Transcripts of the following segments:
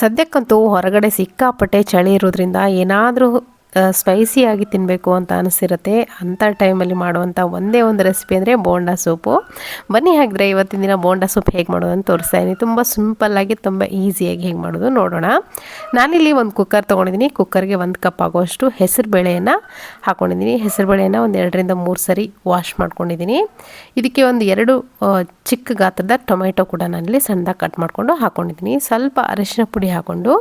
ಸದ್ಯಕ್ಕಂತೂ ಹೊರಗಡೆ ಸಿಕ್ಕಾಪಟ್ಟೆ ಚಳಿ ಇರೋದ್ರಿಂದ ಏನಾದರೂ ಸ್ಪೈಸಿಯಾಗಿ ತಿನ್ನಬೇಕು ಅಂತ ಅನಿಸಿರುತ್ತೆ. ಅಂಥ ಟೈಮಲ್ಲಿ ಮಾಡುವಂಥ ಒಂದೇ ಒಂದು ರೆಸಿಪಿ ಅಂದರೆ ಬೋಂಡಾ ಸೂಪು. ಬನ್ನಿ ಹಾಗಿದ್ರೆ ಇವತ್ತಿನ ದಿನ ಬೋಂಡಾ ಸೂಪ್ ಹೇಗೆ ಮಾಡೋದು ಅಂತ ತೋರಿಸ್ತಾ ಇದ್ದೀನಿ. ತುಂಬ ಸಿಂಪಲ್ಲಾಗಿ ತುಂಬ ಈಸಿಯಾಗಿ ಹೇಗೆ ಮಾಡೋದು ನೋಡೋಣ. ನಾನಿಲ್ಲಿ ಒಂದು ಕುಕ್ಕರ್ ತೊಗೊಂಡಿದ್ದೀನಿ. ಕುಕ್ಕರ್ಗೆ 1 ಕಪ್ ಆಗೋಷ್ಟು ಹೆಸರು ಬೇಳೆಯನ್ನು ಹಾಕ್ಕೊಂಡಿದ್ದೀನಿ. ಹೆಸರು ಬೇಳೆಯನ್ನು ಒಂದು 2ರಿಂದ 3 ಸರಿ ವಾಶ್ ಮಾಡ್ಕೊಂಡಿದ್ದೀನಿ. ಇದಕ್ಕೆ ಒಂದು 2 ಚಿಕ್ಕ ಗಾತ್ರದ ಟೊಮೆಟೊ ಕೂಡ ನಾನಿಲ್ಲಿ ಸಣ್ಣದಾಗಿ ಕಟ್ ಮಾಡಿಕೊಂಡು ಹಾಕ್ಕೊಂಡಿದ್ದೀನಿ. ಸ್ವಲ್ಪ ಅರಿಶಿನ ಪುಡಿ ಹಾಕ್ಕೊಂಡು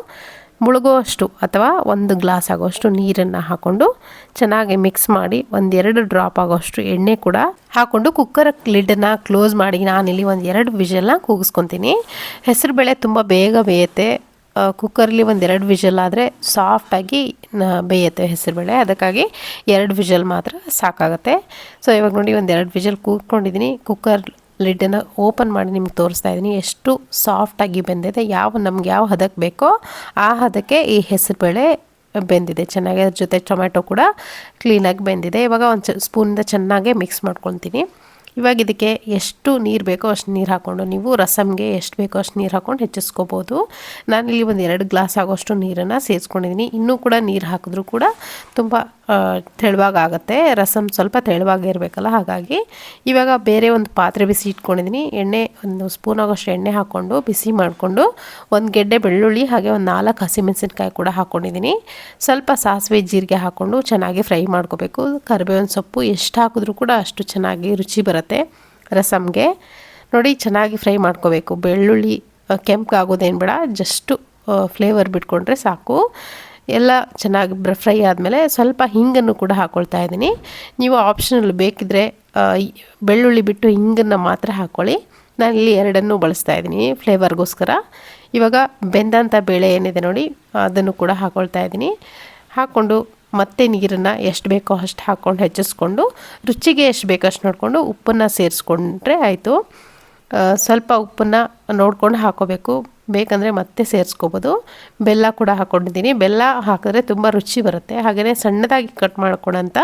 ಮುಳುಗುವಷ್ಟು ಅಥವಾ 1 ಗ್ಲಾಸ್ ಆಗೋಷ್ಟು ನೀರನ್ನು ಹಾಕ್ಕೊಂಡು ಚೆನ್ನಾಗಿ ಮಿಕ್ಸ್ ಮಾಡಿ 1-2 ಡ್ರಾಪ್ ಆಗೋಷ್ಟು ಎಣ್ಣೆ ಕೂಡ ಹಾಕ್ಕೊಂಡು ಕುಕ್ಕರ್ ಲಿಡ್ಡನ್ನು ಕ್ಲೋಸ್ ಮಾಡಿ ನಾನಿಲ್ಲಿ 1-2 ವಿಷಲ್ನ ಕೂಗಿಸ್ಕೊತೀನಿ. ಹೆಸರುಬೇಳೆ ತುಂಬ ಬೇಗ ಬೇಯುತ್ತೆ. ಕುಕ್ಕರಲ್ಲಿ 1-2 ವಿಷಲ್ ಆದರೆ ಸಾಫ್ಟಾಗಿ ಬೇಯುತ್ತೆ ಹೆಸರುಬೇಳೆ. ಅದಕ್ಕಾಗಿ 2 ವಿಷಲ್ ಮಾತ್ರ ಸಾಕಾಗುತ್ತೆ. ಸೊ ಇವಾಗ ನೋಡಿ 1-2 ವಿಷಲ್ ಕೂತ್ಕೊಂಡಿದ್ದೀನಿ. ಕುಕ್ಕರ್ ಲಿಡ್ಡನ್ನು ಓಪನ್ ಮಾಡಿ ನಿಮ್ಗೆ ತೋರಿಸ್ತಾ ಇದ್ದೀನಿ ಎಷ್ಟು ಸಾಫ್ಟಾಗಿ ಬೆಂದಿದೆ. ನಮ್ಗೆ ಯಾವ ಹದಕ್ಕೆ ಬೇಕೋ ಆ ಹದಕ್ಕೆ ಈ ಹೆಸರುಬೇಳೆ ಬೆಂದಿದೆ ಚೆನ್ನಾಗಿ. ಅದ್ರ ಜೊತೆ ಟೊಮೆಟೊ ಕೂಡ ಕ್ಲೀನಾಗಿ ಬೆಂದಿದೆ. ಇವಾಗ ಒಂದು ಸ್ಪೂನಿಂದ ಚೆನ್ನಾಗಿ ಮಿಕ್ಸ್ ಮಾಡ್ಕೊತೀನಿ. ಇವಾಗ ಇದಕ್ಕೆ ಎಷ್ಟು ನೀರು ಬೇಕೋ ಅಷ್ಟು ನೀರು ಹಾಕ್ಕೊಂಡು, ನೀವು ರಸಮ್ಗೆ ಎಷ್ಟು ಬೇಕೋ ಅಷ್ಟು ನೀರು ಹಾಕ್ಕೊಂಡು ಹೆಚ್ಚಿಸ್ಕೋಬೋದು. ನಾನಿಲ್ಲಿ 1-2 ಗ್ಲಾಸ್ ಆಗೋಷ್ಟು ನೀರನ್ನು ಸೇರಿಸ್ಕೊಂಡಿದ್ದೀನಿ. ಇನ್ನೂ ಕೂಡ ನೀರು ಹಾಕಿದ್ರೂ ಕೂಡ ತುಂಬ ತೆಳುವಾಗುತ್ತೆ. ರಸಮ್ ಸ್ವಲ್ಪ ತೆಳುವಾಗಿರಬೇಕಲ್ಲ, ಹಾಗಾಗಿ ಇವಾಗ ಬೇರೆ ಒಂದು ಪಾತ್ರೆ ಬಿಸಿ ಇಟ್ಕೊಂಡಿದ್ದೀನಿ. ಎಣ್ಣೆ 1 ಸ್ಪೂನ್ ಆಗೋಷ್ಟು ಎಣ್ಣೆ ಹಾಕ್ಕೊಂಡು ಬಿಸಿ ಮಾಡಿಕೊಂಡು 1 ಗೆಡ್ಡೆ ಬೆಳ್ಳುಳ್ಳಿ ಹಾಗೆ ಒಂದು 4 ಹಸಿಮೆಣಸಿನ್ಕಾಯಿ ಕೂಡ ಹಾಕ್ಕೊಂಡಿದ್ದೀನಿ. ಸ್ವಲ್ಪ ಸಾಸಿವೆ ಜೀರಿಗೆ ಹಾಕ್ಕೊಂಡು ಚೆನ್ನಾಗಿ ಫ್ರೈ ಮಾಡ್ಕೋಬೇಕು. ಕರಿಬೇವಿನ ಸೊಪ್ಪು ಎಷ್ಟು ಹಾಕಿದ್ರೂ ಕೂಡ ಅಷ್ಟು ಚೆನ್ನಾಗಿ ರುಚಿ ಬರುತ್ತೆ ರಸಮ್ಗೆ. ನೋಡಿ ಚೆನ್ನಾಗಿ ಫ್ರೈ ಮಾಡ್ಕೋಬೇಕು. ಬೆಳ್ಳುಳ್ಳಿ ಕೆಂಪಗಾಗೋದೇನು ಬೇಡ, ಜಸ್ಟು ಫ್ಲೇವರ್ ಬಿಟ್ಕೊಂಡ್ರೆ ಸಾಕು. ಎಲ್ಲ ಚೆನ್ನಾಗಿ ಫ್ರೈ ಆದಮೇಲೆ ಸ್ವಲ್ಪ ಹಿಂಗನ್ನು ಕೂಡ ಹಾಕ್ಕೊಳ್ತಾ ಇದ್ದೀನಿ. ನೀವು ಆಪ್ಷನಲ್ ಬೇಕಿದ್ದರೆ ಬೆಳ್ಳುಳ್ಳಿ ಬಿಟ್ಟು ಹಿಂಗನ್ನು ಮಾತ್ರ ಹಾಕ್ಕೊಳ್ಳಿ. ನಾನಿಲ್ಲಿ 2 ಬಳಸ್ತಾ ಇದ್ದೀನಿ ಫ್ಲೇವರ್ಗೋಸ್ಕರ. ಇವಾಗ ಬೆಂದಂಥ ಬೇಳೆ ಏನಿದೆ ನೋಡಿ ಅದನ್ನು ಕೂಡ ಹಾಕ್ಕೊಳ್ತಾ ಇದ್ದೀನಿ. ಹಾಕ್ಕೊಂಡು ಮತ್ತೆ ನೀರನ್ನು ಎಷ್ಟು ಬೇಕೋ ಅಷ್ಟು ಹಾಕ್ಕೊಂಡು ಹೆಚ್ಚಿಸ್ಕೊಂಡು ರುಚಿಗೆ ಎಷ್ಟು ಬೇಕೋ ಅಷ್ಟು ನೋಡಿಕೊಂಡು ಉಪ್ಪನ್ನು ಸೇರಿಸ್ಕೊಂಡ್ರೆ ಆಯಿತು. ಸ್ವಲ್ಪ ಉಪ್ಪನ್ನು ನೋಡ್ಕೊಂಡು ಹಾಕ್ಕೋಬೇಕು, ಬೇಕಂದರೆ ಮತ್ತೆ ಸೇರಿಸ್ಕೋಬೋದು. ಬೆಲ್ಲ ಕೂಡ ಹಾಕ್ಕೊಂಡಿದ್ದೀನಿ. ಬೆಲ್ಲ ಹಾಕಿದ್ರೆ ತುಂಬ ರುಚಿ ಬರುತ್ತೆ. ಹಾಗೆಯೇ ಸಣ್ಣದಾಗಿ ಕಟ್ ಮಾಡ್ಕೊಳ್ಳೋಂಥ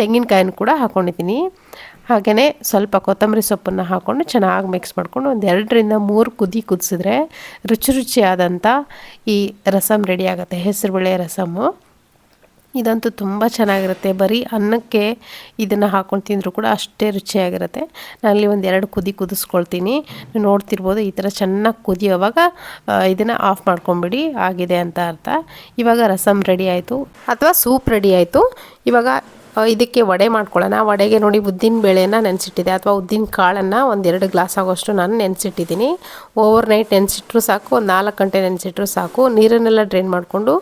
ತೆಂಗಿನಕಾಯಿನೂ ಕೂಡ ಹಾಕ್ಕೊಂಡಿದ್ದೀನಿ. ಹಾಗೆಯೇ ಸ್ವಲ್ಪ ಕೊತ್ತಂಬರಿ ಸೊಪ್ಪನ್ನು ಹಾಕ್ಕೊಂಡು ಚೆನ್ನಾಗಿ ಮಿಕ್ಸ್ ಮಾಡ್ಕೊಂಡು 2ರಿಂದ 3 ಕುದಿ ಕುದಿಸಿದ್ರೆ ರುಚಿಯಾದಂಥ ಈ ರಸಮ್ ರೆಡಿ ಆಗುತ್ತೆ, ಹೆಸರುಬೇಳೆ ರಸಮ್ಮು. ಇದಂತೂ ತುಂಬ ಚೆನ್ನಾಗಿರುತ್ತೆ. ಬರೀ ಅನ್ನಕ್ಕೆ ಇದನ್ನು ಹಾಕ್ಕೊಂಡು ತಿಂದರೂ ಕೂಡ ಅಷ್ಟೇ ರುಚಿಯಾಗಿರುತ್ತೆ. ನಾನಲ್ಲಿ 1-2 ಕುದಿ ಕುದಿಸ್ಕೊಳ್ತೀನಿ. ನೋಡ್ತಿರ್ಬೋದು ಈ ಥರ ಚೆನ್ನಾಗಿ ಕುದಿಯೋವಾಗ ಇದನ್ನು ಆಫ್ ಮಾಡ್ಕೊಂಬಿಡಿ, ಆಗಿದೆ ಅಂತ ಅರ್ಥ. ಇವಾಗ ರಸಮ್ ರೆಡಿ ಆಯಿತು ಅಥವಾ ಸೂಪ್ ರೆಡಿ ಆಯಿತು. ಇವಾಗ ಇದಕ್ಕೆ ವಡೆ ಮಾಡ್ಕೊಳ್ಳೋಣ. ವಡೆಗೆ ನೋಡಿ ಉದ್ದಿನ ಬೇಳೆನ ನೆನೆಸಿಟ್ಟಿದೆ ಅಥವಾ ಉದ್ದಿನ ಕಾಳನ್ನು 1-2 ಗ್ಲಾಸ್ ಆಗೋಷ್ಟು ನಾನು ನೆನೆಸಿಟ್ಟಿದ್ದೀನಿ. ಓವರ್ ನೈಟ್ ನೆನೆಸಿಟ್ರೂ ಸಾಕು, 4 ಗಂಟೆ ನೆನೆಸಿಟ್ರೂ ಸಾಕು. ನೀರನ್ನೆಲ್ಲ ಡ್ರೈನ್ ಮಾಡಿಕೊಂಡು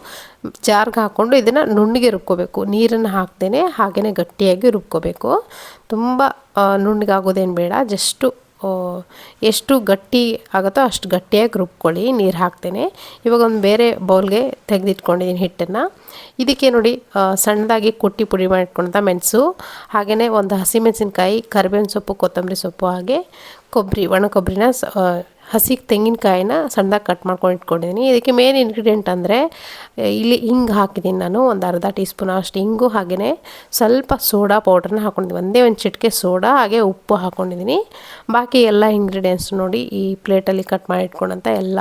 ಜಾರ್ಗೆ ಹಾಕ್ಕೊಂಡು ಇದನ್ನು ನುಣ್ಣಗೆ ರುಬ್ಕೋಬೇಕು. ನೀರನ್ನು ಹಾಕ್ದೇನೆ ಹಾಗೆಯೇ ಗಟ್ಟಿಯಾಗಿ ರುಬ್ಕೋಬೇಕು. ತುಂಬ ನುಣ್ಣಗಾಗೋದೇನು ಬೇಡ, ಜಸ್ಟು ಎಷ್ಟು ಗಟ್ಟಿ ಆಗುತ್ತೋ ಅಷ್ಟು ಗಟ್ಟಿಯಾಗಿ ರುಬ್ಕೊಳ್ಳಿ ನೀರು ಹಾಕ್ತೇನೆ. ಇವಾಗ ಒಂದು ಬೇರೆ ಬೌಲ್ಗೆ ತೆಗೆದಿಟ್ಕೊಂಡಿದ್ದೀನಿ ಹಿಟ್ಟನ್ನು. ಇದಕ್ಕೆ ನೋಡಿ ಸಣ್ಣದಾಗಿ ಕುಟ್ಟಿ ಪುಡಿ ಮಾಡಿಟ್ಕೊಂಡ ಮೆಣಸು, ಹಾಗೆಯೇ ಒಂದು ಹಸಿಮೆಣಸಿನ್ಕಾಯಿ, ಕರಿಬೇವಿನ ಸೊಪ್ಪು, ಕೊತ್ತಂಬರಿ ಸೊಪ್ಪು, ಹಾಗೆ ಒಣ ಕೊಬ್ಬರಿನ ಹಸಿ ತೆಂಗಿನಕಾಯಿನ ಸಣ್ಣದಾಗಿ ಕಟ್ ಮಾಡ್ಕೊಂಡು ಇಟ್ಕೊಂಡಿದ್ದೀನಿ. ಇದಕ್ಕೆ ಮೇನ್ ಇಂಗ್ರೀಡಿಯೆಂಟ್ ಅಂದರೆ ಇಲ್ಲಿ ಹಿಂಗೆ ಹಾಕಿದ್ದೀನಿ ನಾನು, ಒಂದು ಅರ್ಧ ಟೀ ಸ್ಪೂನ್ ಅಷ್ಟು ಹಿಂಗು, ಹಾಗೆಯೇ ಸ್ವಲ್ಪ ಸೋಡಾ ಪೌಡ್ರನ್ನ ಹಾಕ್ಕೊಂಡಿದ್ದೀನಿ. ಒಂದು ಚಿಟಿಕೆ ಸೋಡಾ ಹಾಗೆ ಉಪ್ಪು ಹಾಕ್ಕೊಂಡಿದ್ದೀನಿ. ಬಾಕಿ ಎಲ್ಲ ಇಂಗ್ರೀಡಿಯೆಂಟ್ಸ್ ನೋಡಿ ಈ ಪ್ಲೇಟಲ್ಲಿ ಕಟ್ ಮಾಡಿ ಇಟ್ಕೊಂಡಂಥ ಎಲ್ಲ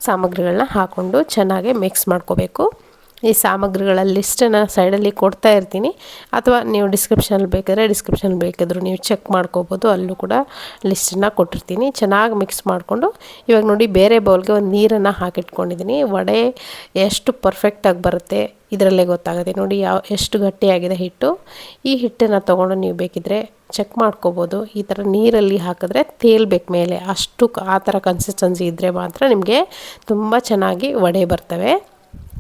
ಸಾಮಗ್ರಿಗಳನ್ನ ಹಾಕ್ಕೊಂಡು ಚೆನ್ನಾಗಿ ಮಿಕ್ಸ್ ಮಾಡ್ಕೋಬೇಕು. ಈ ಸಾಮಗ್ರಿಗಳ ಲಿಸ್ಟನ್ನು ಸೈಡಲ್ಲಿ ಕೊಡ್ತಾ ಇರ್ತೀನಿ, ಅಥವಾ ನೀವು ಡಿಸ್ಕ್ರಿಪ್ಷನ್ ಬೇಕಿದ್ರೂ ನೀವು ಚೆಕ್ ಮಾಡ್ಕೋಬೋದು, ಅಲ್ಲೂ ಕೂಡ ಲಿಸ್ಟನ್ನು ಕೊಟ್ಟಿರ್ತೀನಿ. ಚೆನ್ನಾಗಿ ಮಿಕ್ಸ್ ಮಾಡಿಕೊಂಡು ಇವಾಗ ನೋಡಿ ಬೇರೆ ಬೌಲ್ಗೆ ಒಂದು ನೀರನ್ನು ಹಾಕಿಟ್ಕೊಂಡಿದ್ದೀನಿ. ವಡೆ ಎಷ್ಟು ಪರ್ಫೆಕ್ಟಾಗಿ ಬರುತ್ತೆ ಇದರಲ್ಲೇ ಗೊತ್ತಾಗುತ್ತೆ. ನೋಡಿ ಎಷ್ಟು ಗಟ್ಟಿಯಾಗಿದೆ ಹಿಟ್ಟು. ಈ ಹಿಟ್ಟನ್ನು ತೊಗೊಂಡು ನೀವು ಬೇಕಿದ್ದರೆ ಚೆಕ್ ಮಾಡ್ಕೋಬೋದು. ಈ ಥರ ನೀರಲ್ಲಿ ಹಾಕಿದ್ರೆ ತೇಲ್ಬೇಕು ಮೇಲೆ, ಅಷ್ಟು ಆ ಥರ ಕನ್ಸಿಸ್ಟೆನ್ಸಿ ಇದ್ದರೆ ಮಾತ್ರ ನಿಮಗೆ ತುಂಬ ಚೆನ್ನಾಗಿ ವಡೆ ಬರ್ತವೆ,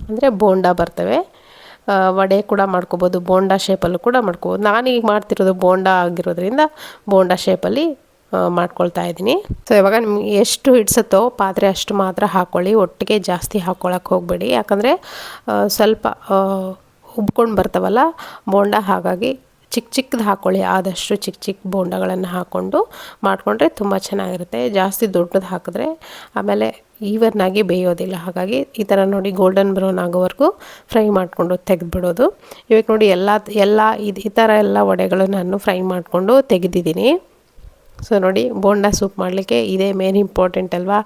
ಅಂದರೆ ಬೋಂಡಾ ಬರ್ತವೆ. ವಡೆ ಕೂಡ ಮಾಡ್ಕೋಬೋದು, ಬೋಂಡಾ ಶೇಪಲ್ಲೂ ಕೂಡ ಮಾಡ್ಕೋಬೋದು. ನಾನೀಗ ಮಾಡ್ತಿರೋದು ಬೋಂಡಾ ಆಗಿರೋದ್ರಿಂದ ಬೋಂಡಾ ಶೇಪಲ್ಲಿ ಮಾಡ್ಕೊಳ್ತಾ ಇದ್ದೀನಿ. ಸೊ ಇವಾಗ ನಿಮ್ಗೆ ಎಷ್ಟು ಹಿಡ್ಸುತ್ತೋ ಪಾತ್ರೆ ಅಷ್ಟು ಮಾತ್ರ ಹಾಕ್ಕೊಳ್ಳಿ, ಒಟ್ಟಿಗೆ ಜಾಸ್ತಿ ಹಾಕ್ಕೊಳಕ್ಕೆ ಹೋಗಬೇಡಿ. ಯಾಕಂದರೆ ಸ್ವಲ್ಪ ಉಬ್ಕೊಂಡು ಬರ್ತಾವಲ್ಲ ಬೋಂಡಾ, ಹಾಗಾಗಿ ಚಿಕ್ಕದು ಹಾಕ್ಕೊಳ್ಳಿ. ಆದಷ್ಟು ಚಿಕ್ಕ ಬೋಂಡಗಳನ್ನು ಹಾಕ್ಕೊಂಡು ಮಾಡಿಕೊಂಡ್ರೆ ತುಂಬ ಚೆನ್ನಾಗಿರುತ್ತೆ. ಜಾಸ್ತಿ ದೊಡ್ಡದು ಹಾಕಿದ್ರೆ ಆಮೇಲೆ ಈವನ್ನಾಗಿ ಬೇಯೋದಿಲ್ಲ. ಹಾಗಾಗಿ ಈ ಥರ ನೋಡಿ ಗೋಲ್ಡನ್ ಬ್ರೌನ್ ಆಗೋವರೆಗೂ ಫ್ರೈ ಮಾಡಿಕೊಂಡು ತೆಗೆದುಬಿಡೋದು. ಇವಾಗ ನೋಡಿ ಈ ಥರ ಎಲ್ಲ ವಡೆಗಳು ನಾನು ಫ್ರೈ ಮಾಡಿಕೊಂಡು ತೆಗೆದಿದ್ದೀನಿ. ಸೊ ನೋಡಿ, ಬೋಂಡ ಸೂಪ್ ಮಾಡಲಿಕ್ಕೆ ಇದೇ ಮೇನ್ ಇಂಪಾರ್ಟೆಂಟ್ ಅಲ್ವಾ.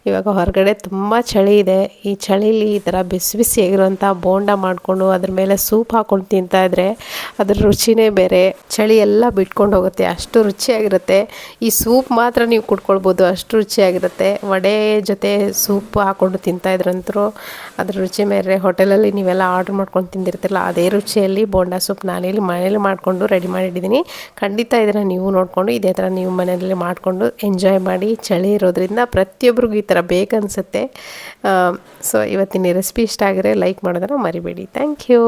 ಇವಾಗ ಹೊರಗಡೆ ತುಂಬ ಚಳಿ ಇದೆ. ಈ ಚಳೀಲಿ ಈ ಥರ ಬಿಸಿ ಬಿಸಿಯಾಗಿರುವಂಥ ಬೋಂಡ ಮಾಡಿಕೊಂಡು ಅದ್ರ ಮೇಲೆ ಸೂಪ್ ಹಾಕ್ಕೊಂಡು ತಿಂತಾಯಿದ್ರೆ ಅದ್ರ ರುಚಿನೇ ಬೇರೆ. ಚಳಿ ಎಲ್ಲ ಬಿಟ್ಕೊಂಡು ಹೋಗುತ್ತೆ, ಅಷ್ಟು ರುಚಿಯಾಗಿರುತ್ತೆ. ಈ ಸೂಪ್ ಮಾತ್ರ ನೀವು ಕುಡ್ಕೊಳ್ಬೋದು, ಅಷ್ಟು ರುಚಿಯಾಗಿರುತ್ತೆ. ವಡೆ ಜೊತೆ ಸೂಪ್ ಹಾಕ್ಕೊಂಡು ತಿಂತಾಯಿದ್ರಂತರೂ ಅದ್ರ ರುಚಿ ಬೇರೆ. ಹೋಟೆಲಲ್ಲಿ ನೀವೆಲ್ಲ ಆರ್ಡ್ರ್ ಮಾಡ್ಕೊಂಡು ತಿಂದಿರ್ತಿರಲ್ಲ, ಅದೇ ರುಚಿಯಲ್ಲಿ ಬೋಂಡ ಸೂಪ್ ನಾನಿಲ್ಲಿ ಮನೇಲಿ ಮಾಡಿಕೊಂಡು ರೆಡಿ ಮಾಡಿಟ್ಟಿದ್ದೀನಿ. ಖಂಡಿತ ಇದನ್ನು ನೀವು ನೋಡಿಕೊಂಡು ಇದೇ ಥರ ನೀವು ಮನೆಯಲ್ಲಿ ಮಾಡಿಕೊಂಡು ಎಂಜಾಯ್ ಮಾಡಿ. ಚಳಿ ಇರೋದ್ರಿಂದ ಪ್ರತಿಯೊಬ್ಬರಿಗೂ ಈ ಥರ ಬೇಕನ್ಸುತ್ತೆ. ಸೊ ಇವತ್ತಿನ ರೆಸಿಪಿ ಇಷ್ಟ ಆಗಿದ್ರೆ ಲೈಕ್ ಮಾಡೋದನ್ನು ಮರಿಬೇಡಿ. Thank you.